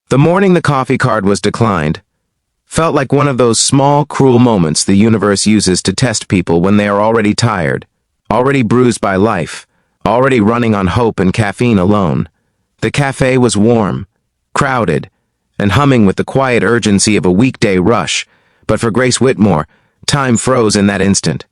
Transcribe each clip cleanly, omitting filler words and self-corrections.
The morning the coffee card was declined felt like one of those small, cruel moments the universe uses to test people when they are already tired, already bruised by life, already running on hope and caffeine alone. The cafe was warm, crowded, and humming with the quiet urgency of a weekday rush, but for Grace Whitmore, time froze in that instant.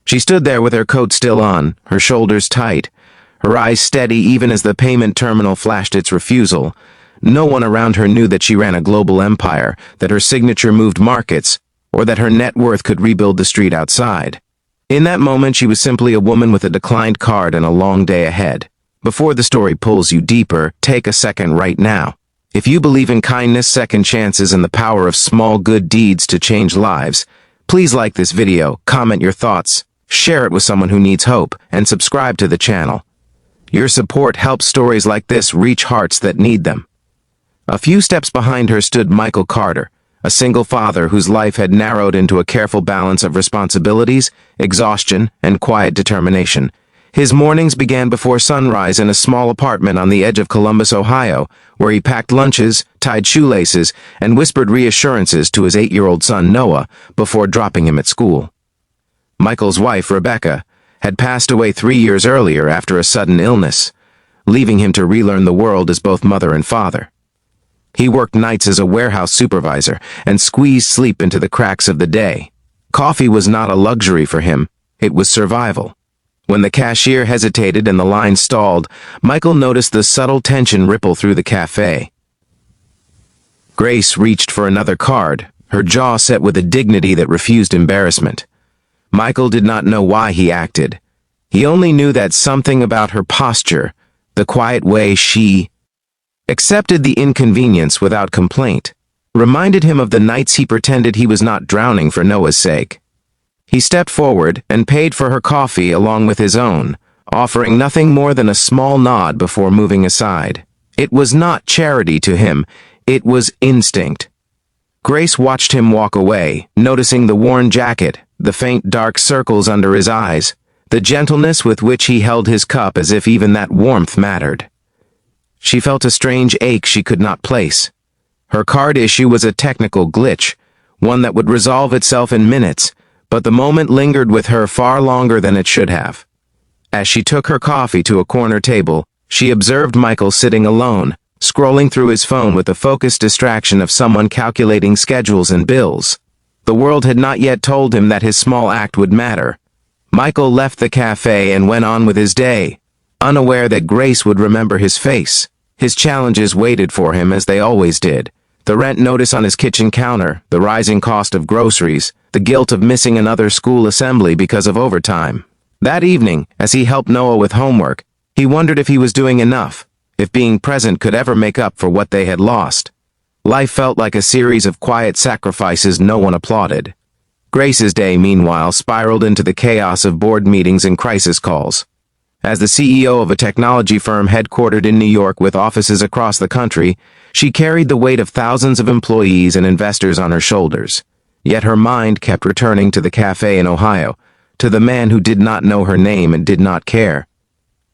She stood there with her coat still on, her shoulders tight, her eyes steady even as the payment terminal flashed its refusal. No one around her knew that she ran a global empire, that her signature moved markets, or that her net worth could rebuild the street outside. In that moment, she was simply a woman with a declined card and a long day ahead. Before the story pulls you deeper, take a second right now. If you believe in kindness, second chances, and the power of small good deeds to change lives, please like this video, comment your thoughts, share it with someone who needs hope, and subscribe to the channel. Your support helps stories like this reach hearts that need them. A few steps behind her stood Michael Carter, a single father whose life had narrowed into a careful balance of responsibilities, exhaustion, and quiet determination. His mornings began before sunrise in a small apartment on the edge of Columbus, Ohio, where he packed lunches, tied shoelaces, and whispered reassurances to his 8-year-old son Noah before dropping him at school. Michael's wife, Rebecca, had passed away 3 years earlier after a sudden illness, leaving him to relearn the world as both mother and father. He worked nights as a warehouse supervisor and squeezed sleep into the cracks of the day. Coffee was not a luxury for him, it was survival. When the cashier hesitated and the line stalled, Michael noticed the subtle tension ripple through the cafe. Grace reached for another card, her jaw set with a dignity that refused embarrassment. Michael did not know why he acted. He only knew that something about her posture, the quiet way she accepted the inconvenience without complaint, reminded him of the nights he pretended he was not drowning for Noah's sake. He stepped forward and paid for her coffee along with his own, offering nothing more than a small nod before moving aside. It was not charity to him, it was instinct. Grace watched him walk away, noticing the worn jacket, the faint dark circles under his eyes, the gentleness with which he held his cup as if even that warmth mattered. She felt a strange ache she could not place. Her card issue was a technical glitch, one that would resolve itself in minutes, but the moment lingered with her far longer than it should have. As she took her coffee to a corner table, she observed Michael sitting alone, scrolling through his phone with the focused distraction of someone calculating schedules and bills. The world had not yet told him that his small act would matter. Michael left the cafe and went on with his day, unaware that Grace would remember his face. His challenges waited for him as they always did. The rent notice on his kitchen counter, the rising cost of groceries, the guilt of missing another school assembly because of overtime. That evening, as he helped Noah with homework, he wondered if he was doing enough, if being present could ever make up for what they had lost. Life felt like a series of quiet sacrifices no one applauded. Grace's day, meanwhile, spiraled into the chaos of board meetings and crisis calls. As the CEO of a technology firm headquartered in New York with offices across the country, she carried the weight of thousands of employees and investors on her shoulders. Yet her mind kept returning to the cafe in Ohio, to the man who did not know her name and did not care.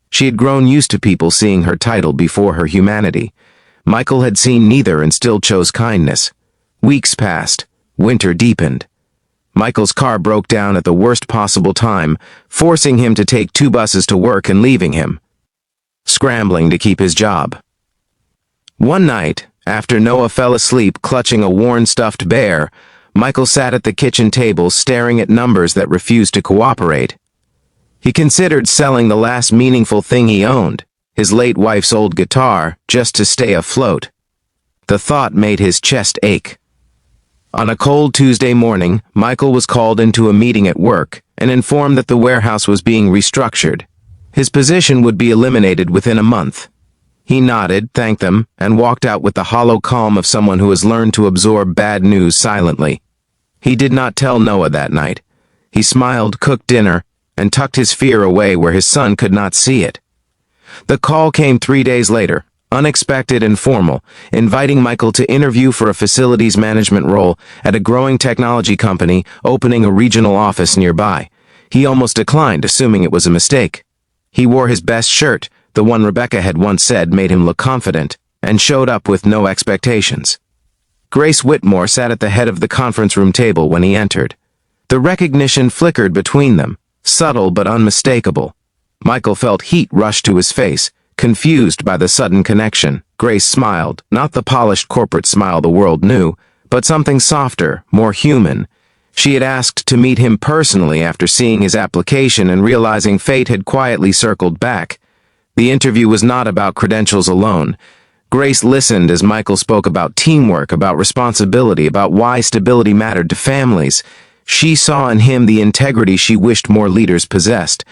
She had grown used to people seeing her title before her humanity. Michael had seen neither and still chose kindness. Weeks passed. Winter deepened. Michael's car broke down at the worst possible time, forcing him to take 2 buses to work and leaving him scrambling to keep his job. One night, after Noah fell asleep clutching a worn stuffed bear, Michael sat at the kitchen table staring at numbers that refused to cooperate. He considered selling the last meaningful thing he owned, his late wife's old guitar, just to stay afloat. The thought made his chest ache. On a cold Tuesday morning, Michael was called into a meeting at work and informed that the warehouse was being restructured. His position would be eliminated within a month. He nodded, thanked them, and walked out with the hollow calm of someone who has learned to absorb bad news silently. He did not tell Noah that night. He smiled, cooked dinner, and tucked his fear away where his son could not see it. The call came 3 days later, unexpected and formal, inviting Michael to interview for a facilities management role at a growing technology company opening a regional office nearby. He almost declined, assuming it was a mistake. He wore his best shirt, the one Rebecca had once said made him look confident. and showed up with no expectations. Grace Whitmore sat at the head of the conference room table when he entered. The recognition flickered between them, subtle but unmistakable. Michael felt heat rush to his face, confused by the sudden connection. Grace smiled, not the polished corporate smile the world knew, but something softer, more human. She had asked to meet him personally after seeing his application and realizing fate had quietly circled back. The interview was not about credentials alone. Grace listened as Michael spoke about teamwork, about responsibility, about why stability mattered to families. She saw in him the integrity she wished more leaders possessed.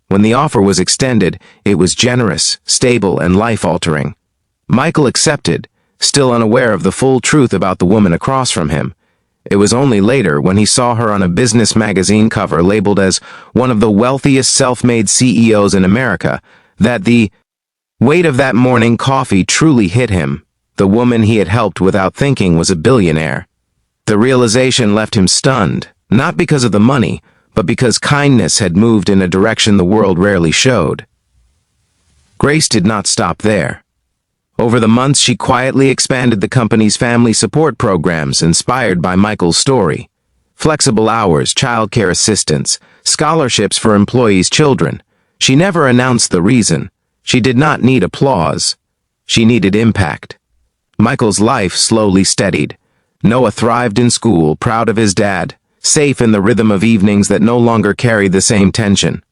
When the offer was extended, it was generous, stable, and life-altering. Michael accepted, still unaware of the full truth about the woman across from him. It was only later, when he saw her on a business magazine cover labeled as one of the wealthiest self-made CEOs in America, that the weight of that morning coffee truly hit him. The woman he had helped without thinking was a billionaire. The realization left him stunned, not because of the money, but because kindness had moved in a direction the world rarely showed. Grace did not stop there. Over the months, she quietly expanded the company's family support programs inspired by Michael's story. Flexible hours, childcare assistance, scholarships for employees' children. She never announced the reason. She did not need applause. She needed impact. Michael's life slowly steadied. Noah thrived in school, proud of his dad, safe in the rhythm of evenings that no longer carried the same tension.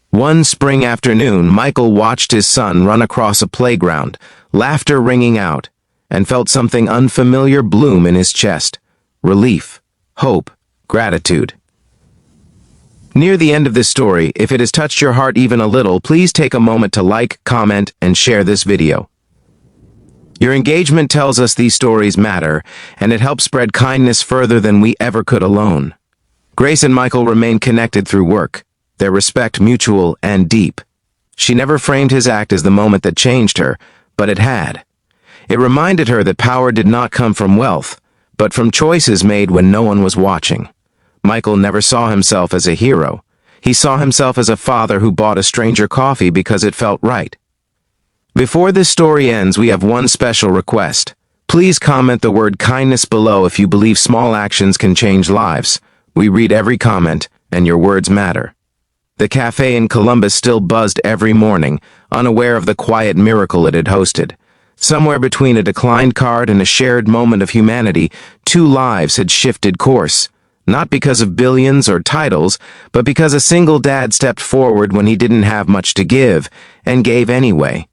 One spring afternoon, Michael watched his son run across a playground, laughter ringing out, and felt something unfamiliar bloom in his chest. Relief, hope, gratitude. Near the end of this story, if it has touched your heart even a little, please take a moment to like, comment, and share this video. Your engagement tells us these stories matter, and it helps spread kindness further than we ever could alone. Grace and Michael remain connected through work, their respect mutual and deep. She never framed his act as the moment that changed her, but it had. It reminded her that power did not come from wealth, but from choices made when no one was watching. Michael never saw himself as a hero. He saw himself as a father who bought a stranger coffee because it felt right. Before this story ends, we have one special request. Please comment the word kindness below if you believe small actions can change lives. We read every comment, and your words matter. The cafe in Columbus still buzzed every morning, unaware of the quiet miracle it had hosted. Somewhere between a declined card and a shared moment of humanity, 2 lives had shifted course. Not because of billions or titles, but because a single dad stepped forward when he didn't have much to give, and gave anyway.